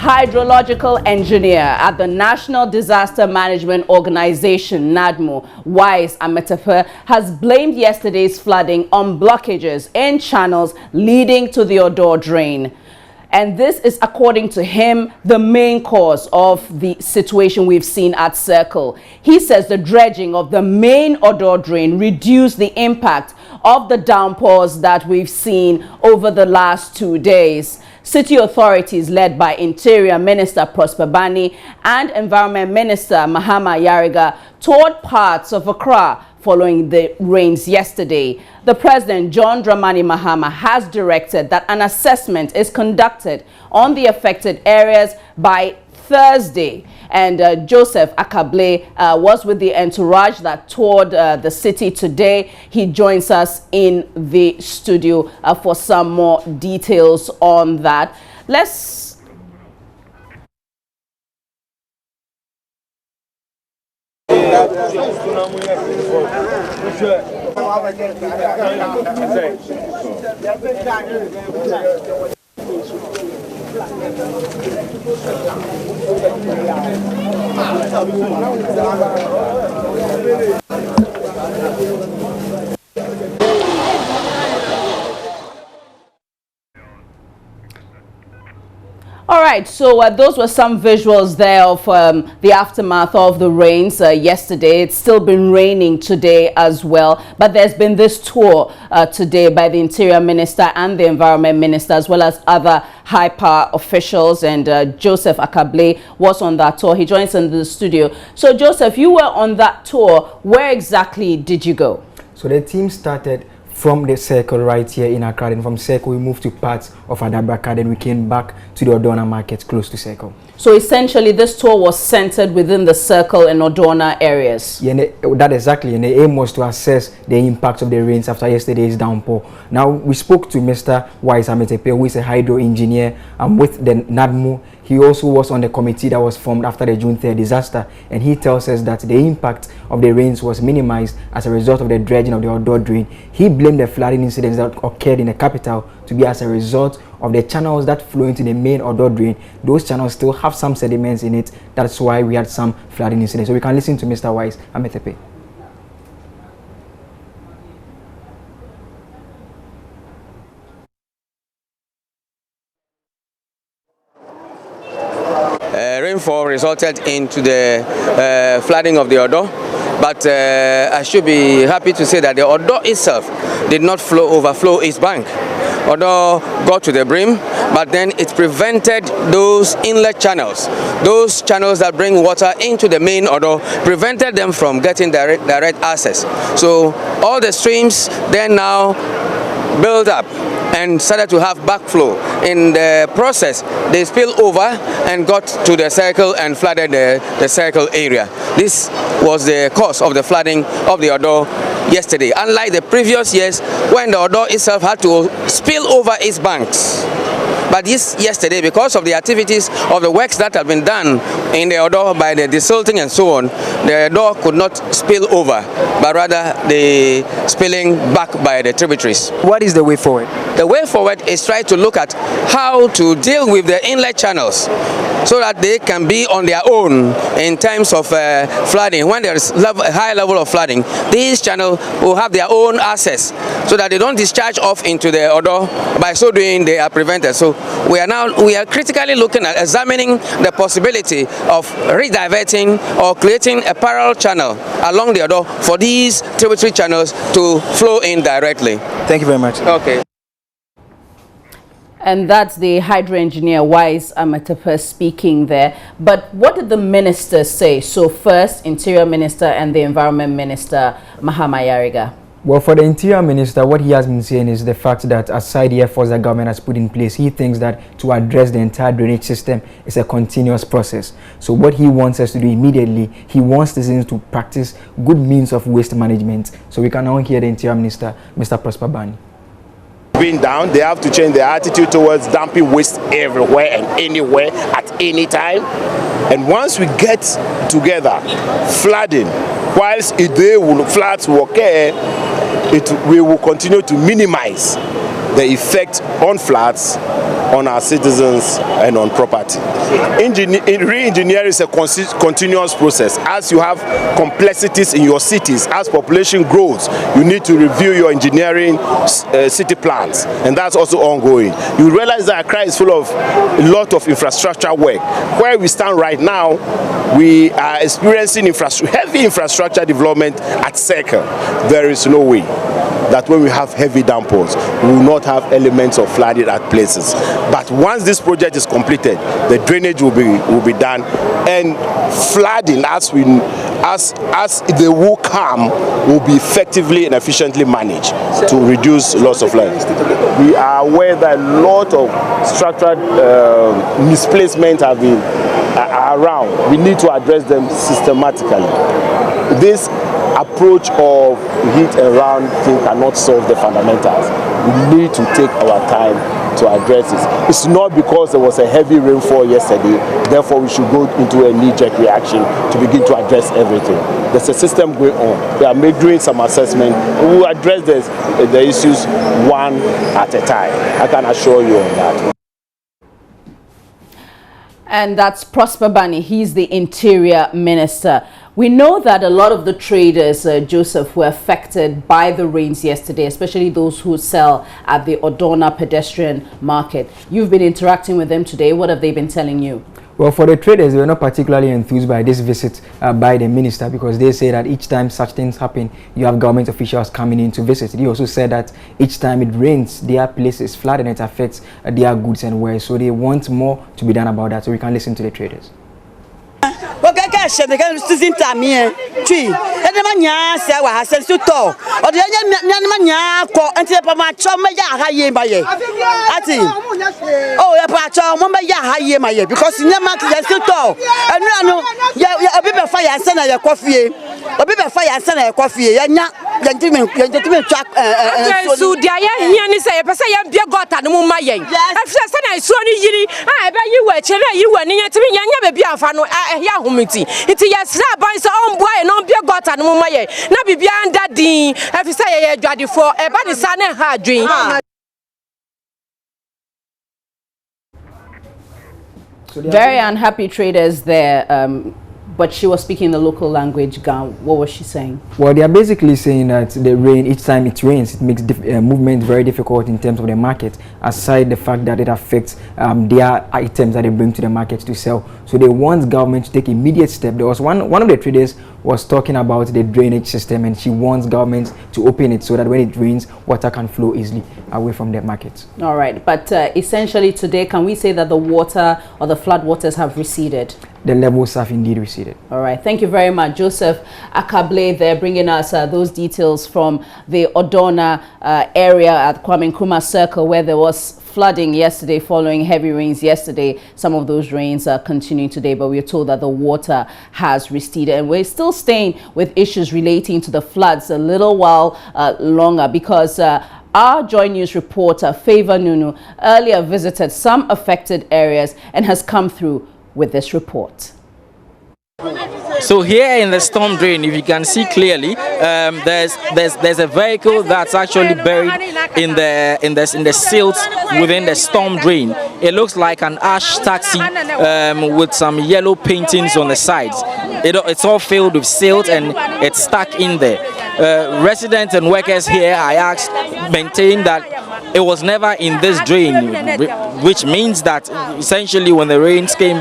Hydrological engineer at the National Disaster Management Organization, NADMO, Wise Ametepe, has blamed yesterday's flooding on blockages in channels leading to the Odo drain. And this is, according to him, the main cause of the situation we've seen at Circle. He says the dredging of the main Odo drain reduced the impact of the downpours that we've seen over the last 2 days. City authorities led by Interior Minister Prosper Bani and Environment Minister Mahama Ayariga toured parts of Accra following the rains yesterday. The President, John Dramani Mahama, has directed that an assessment is conducted on the affected areas by Thursday. And Joseph Acquah was with the entourage that toured the city today. He joins us in the studio for some more details on that. Let's All right, so those were some visuals there of the aftermath of the rains yesterday. It's still been raining today as well, but there's been this tour today by the Interior Minister and the Environment Minister, as well as other high-power officials, and Joseph Acquah was on that tour. He joins in the studio. So, Joseph, you were on that tour. Where exactly did you go? So the team started from the Circle right here in Accra, and from Circle we moved to parts of Adabraka, then we came back to the Odona market close to Circle. So essentially this tour was centered within the Circle and Odona areas. Yeah, that exactly, and the aim was to assess the impact of the rains after yesterday's downpour. Now we spoke to Mr. Wise Ametepe, who is a hydro engineer with the NADMO. He also was on the committee that was formed after the June 3rd disaster, and he tells us that the impact of the rains was minimized as a result of the dredging of the Odo drain. He blamed the flooding incidents that occurred in the capital to be as a result of the channels that flow into the main Odo drain. Those channels still have some sediments in it. That's why we had some flooding incidents. So we can listen to Mr. Wise Ametepe. Rainfall resulted into the flooding of the Odo, but I should be happy to say that the Odo itself did not overflow its bank. Odo got to the brim, but then it prevented those inlet channels, those channels that bring water into the main Odo, prevented them from getting direct access. So all the streams then now build up and started to have backflow. In the process, they spilled over and got to the Circle and flooded the Circle area. This was the cause of the flooding of the Odo yesterday, unlike the previous years when the Odo itself had to spill over its banks. But yesterday, because of the activities of the works that have been done in the Odo by the desilting and so on, the Odo could not spill over, but rather the spilling back by the tributaries. What is the way forward? The way forward is try to look at how to deal with the inlet channels so that they can be on their own in terms of flooding. When there is a high level of flooding, these channels will have their own access so that they don't discharge off into the Odo. By so doing, they are prevented. So we are critically looking at examining the possibility of rediverting or creating a parallel channel along the Odo for these tributary channels to flow in directly. Thank you very much. Okay. And that's the hydro engineer Wise Ametepe speaking there. But what did the minister say? So first, Interior Minister and the Environment Minister, Mahama Ayariga. Well, for the Interior Minister, what he has been saying is the fact that aside the efforts that government has put in place, he thinks that to address the entire drainage system is a continuous process. So what he wants us to do immediately, he wants citizens to practice good means of waste management. So we can now hear the Interior Minister, Mr. Prosper Bani. Being down, they have to change their attitude towards dumping waste everywhere and anywhere at any time. And once we get together, flooding, whilst floods will occur, we will continue to minimize the effect on floods on our citizens and on property. Re-engineering is a continuous process. As you have complexities in your cities, as population grows, you need to review your engineering city plans, and that's also ongoing. You realize that Accra is full of a lot of infrastructure work. Where we stand right now, we are experiencing heavy infrastructure development at Circle. There is no way that when we have heavy downpours, we will not have elements of flooding at places. But once this project is completed, the drainage will be done, and flooding, as they will come, will be effectively and efficiently managed to reduce loss of life. We are aware that a lot of structural misplacement have been around. We need to address them systematically. This approach of hit and run thing cannot solve the fundamentals. We need to take our time to address this. It's not because there was a heavy rainfall yesterday, therefore we should go into a knee-jerk reaction to begin to address everything. There's a system going on. We are doing some assessment. We will address the issues one at a time. I can assure you on that. And that's Prosper Bani. He's the Interior Minister. We know that a lot of the traders, Joseph, were affected by the rains yesterday, especially those who sell at the Odona pedestrian market. You've been interacting with them today. What have they been telling you? Well, for the traders, they were not particularly enthused by this visit by the minister, because they say that each time such things happen, you have government officials coming in to visit. He also said that each time it rains, their place is flooded and it affects their goods and wares. So they want more to be done about that. So we can listen to the traders. Season time here, tree. And manya say wa hasen to to. O de manya ko enti pa ma cho me ya ha ye ba ye. Ati. Oh ya pa cho mo me ya ha ye ma ye because nyama ke ya to. Anu anu ya obi be fa ya nsa na ya kofie. Obi be fa ya nsa na ya kofie. Ya nya gentleman twa so dia ya hia ni say pese ya bia gota no mo ma ye. Afia se na so ni yiri e be yi wa chere yi wa ni nya timi nya be bia afa no ya homiti. Iti yesra ban so on boy no bia gota no mo ma ye. Na bibia anda din afisa ye dwade for e ba ni sa na ha adwen. Very unhappy traders there, but she was speaking the local language. What was she saying? Well, they are basically saying that the rain, each time it rains, it makes movement very difficult in terms of the market, aside the fact that it affects their items that they bring to the market to sell. So they want government to take immediate step. There was one of the traders was talking about the drainage system, and she wants government to open it so that when it rains, water can flow easily away from the markets. All right, but essentially today, can we say that the water or the flood waters have receded? The levels have indeed receded. All right, thank you very much. Joseph Acquah there bringing us those details from the Odona area at Kwame Nkrumah Circle, where there was flooding yesterday following heavy rains yesterday. Some of those rains are continuing today, but we're told that the water has receded, and we're still staying with issues relating to the floods a little while longer, because our Joy News reporter Favor Nunu earlier visited some affected areas and has come through with this report. So here in the storm drain, if you can see clearly, there's a vehicle that's actually buried in the silt within the storm drain. It looks like an ash taxi with some yellow paintings on the sides. It's all filled with silt and it's stuck in there. Residents and workers here, I asked, maintain that it was never in this drain, which means that essentially when the rains came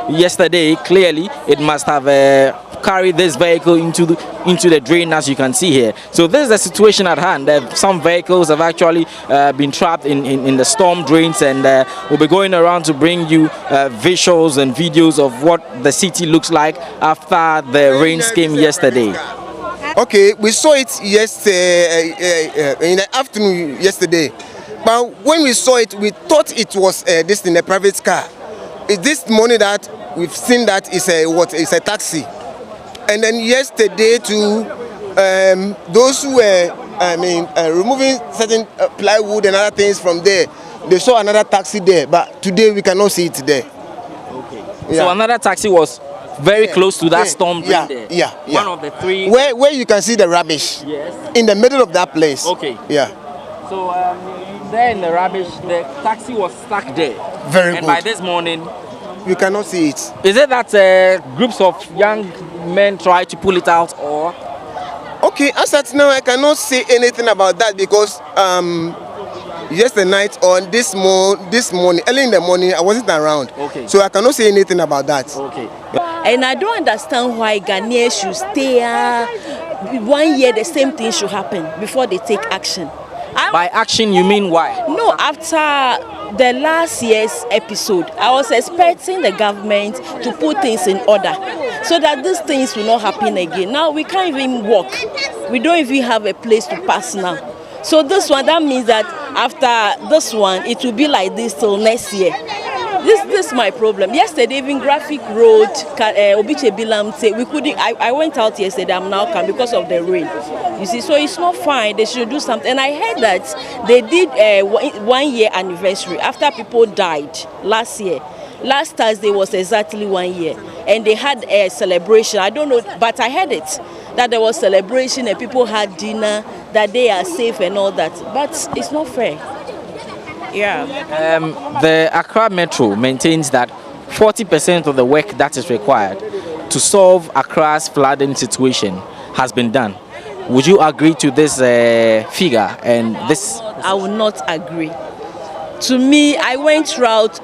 yesterday, clearly it must have carried this vehicle into the drain, as you can see here. So this is the situation at hand. Some vehicles have actually been trapped in the storm drains, and we'll be going around to bring you visuals and videos of what the city looks like after the rains came yesterday. Okay, we saw it yesterday in the afternoon yesterday, but when we saw it, we thought it was this in a private car. It's this morning that we've seen that it's a taxi, and then yesterday too, those who were removing certain plywood and other things from there, they saw another taxi there, but today we cannot see it there. Okay. Yeah. So another taxi was very close to that storm drain there. Yeah. One of the three. Where you can see the rubbish. Yes. In the middle of that place. Okay. Yeah. So there in the rubbish, the taxi was stuck there. Very and good. by this morning, We cannot see it. is it that groups of young men try to pull it out, or? Okay, as at now, I cannot say anything about that because yesterday night or this morning, early in the morning, I wasn't around. Okay. So I cannot say anything about that. Okay. And I don't understand why Ghanaians should stay 1 year, the same thing should happen before they take action. By action, you mean why? No, after the last year's episode, I was expecting the government to put things in order so that these things will not happen again. Now we can't even walk. We don't even have a place to pass now. So this one, that means that after this one, it will be like this till next year. This is my problem. Yesterday, even Graphic Road, Obiche Bilam, we couldn't. I went out yesterday. I'm now come because of the rain. You see, so it's not fine. They should do something. And I heard that they did 1 year anniversary after people died last year. Last Thursday was exactly 1 year, and they had a celebration. I don't know, but I heard it that there was celebration and people had dinner, that they are safe and all that. But it's not fair. Yeah. The Accra Metro maintains that 40% of the work that is required to solve Accra's flooding situation has been done. Would you agree to this figure and this? I will not agree. To me, I went round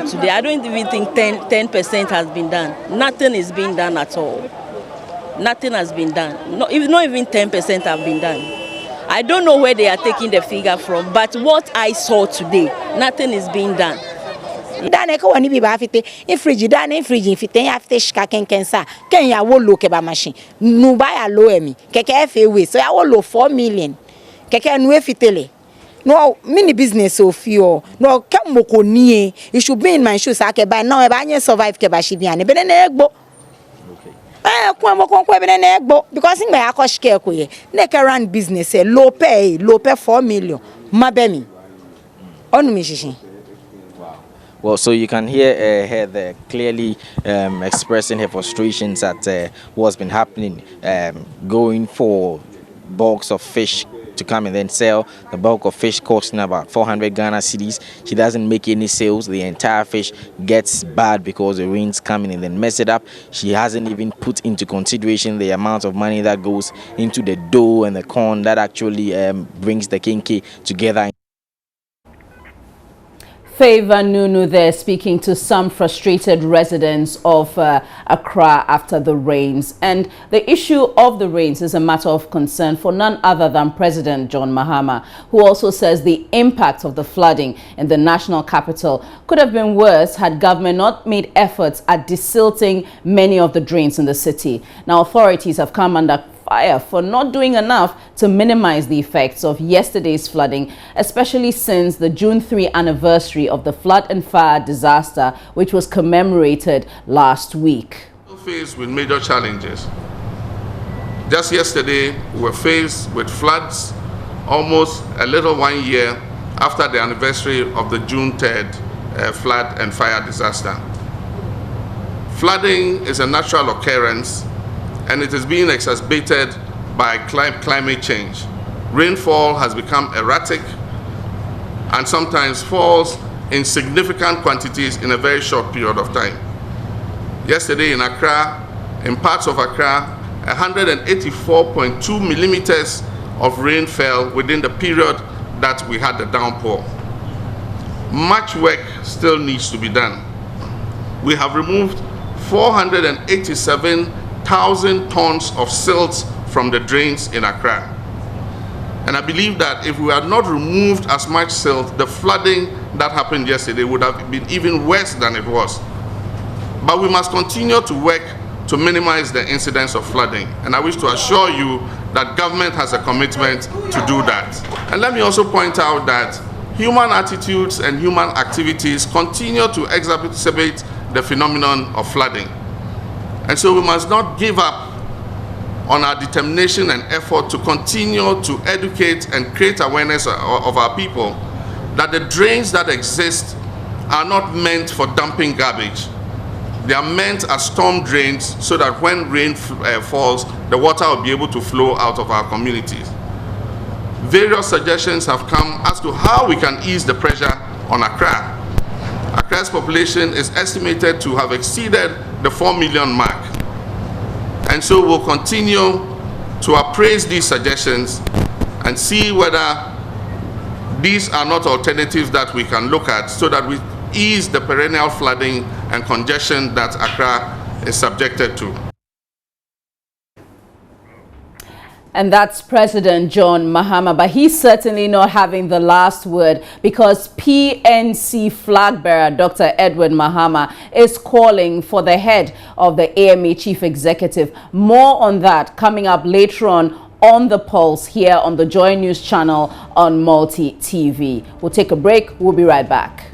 today. I don't even think 10% has been done. Nothing is being done at all. Nothing has been done. Not even 10% have been done. I don't know where they are taking the figure from, but what I saw today, nothing is being done. Dane ko wani bi ba fite in fridge dane fridge fite ya fite shika kensa ken ya wo lo ke ba machine nu ba ya lo emi keke fe we so ya wo lo 4 million keke nu e fitele no mini business of you no kem moko nie you should be in my shoes ake ba now e ba anye survive ke ba shibiane be na egbo kwa moko kwa be na egbo because ngba ya ko shike ko ye na ke run business low pay 4 million mabemi onu mi shishin. Well, so you can hear her there clearly expressing her frustrations at what's been happening, going for bulks of fish to come and then sell. The bulk of fish costing about 400 Ghana cedis. She doesn't make any sales. The entire fish gets bad because the rains come in and then mess it up. She hasn't even put into consideration the amount of money that goes into the dough and the corn that actually brings the kinky together. Favor Nunu there speaking to some frustrated residents of Accra after the rains. And the issue of the rains is a matter of concern for none other than President John Mahama, who also says the impact of the flooding in the national capital could have been worse had government not made efforts at desilting many of the drains in the city. Now, authorities have come under fire for not doing enough to minimize the effects of yesterday's flooding, especially since the June 3 anniversary of the flood and fire disaster, which was commemorated last week. Faced with major challenges. Just yesterday, we were faced with floods almost a little 1 year after the anniversary of the June 3rd flood and fire disaster. Flooding is a natural occurrence, and it is being exacerbated by climate change. Rainfall has become erratic and sometimes falls in significant quantities in a very short period of time. Yesterday in Accra, in parts of Accra, 184.2 millimeters of rain fell within the period that we had the downpour. Much work still needs to be done. We have removed 487,000 tons of silt from the drains in Accra. And I believe that if we had not removed as much silt, the flooding that happened yesterday would have been even worse than it was. But we must continue to work to minimize the incidence of flooding. And I wish to assure you that government has a commitment to do that. And let me also point out that human attitudes and human activities continue to exacerbate the phenomenon of flooding. And so we must not give up on our determination and effort to continue to educate and create awareness of our people that the drains that exist are not meant for dumping garbage. They are meant as storm drains so that when rain falls, the water will be able to flow out of our communities. various suggestions have come as to how we can ease the pressure on Accra. Accra's population is estimated to have exceeded the 4 million mark. And so we'll continue to appraise these suggestions and see whether these are not alternatives that we can look at so that we ease the perennial flooding and congestion that Accra is subjected to. And that's President John Mahama, but he's certainly not having the last word, because PNC flag bearer Dr. Edward Mahama is calling for the head of the AMA chief executive. More on that coming up later on The Pulse here on the Joy News channel on Multi TV. We'll take a break. We'll be right back.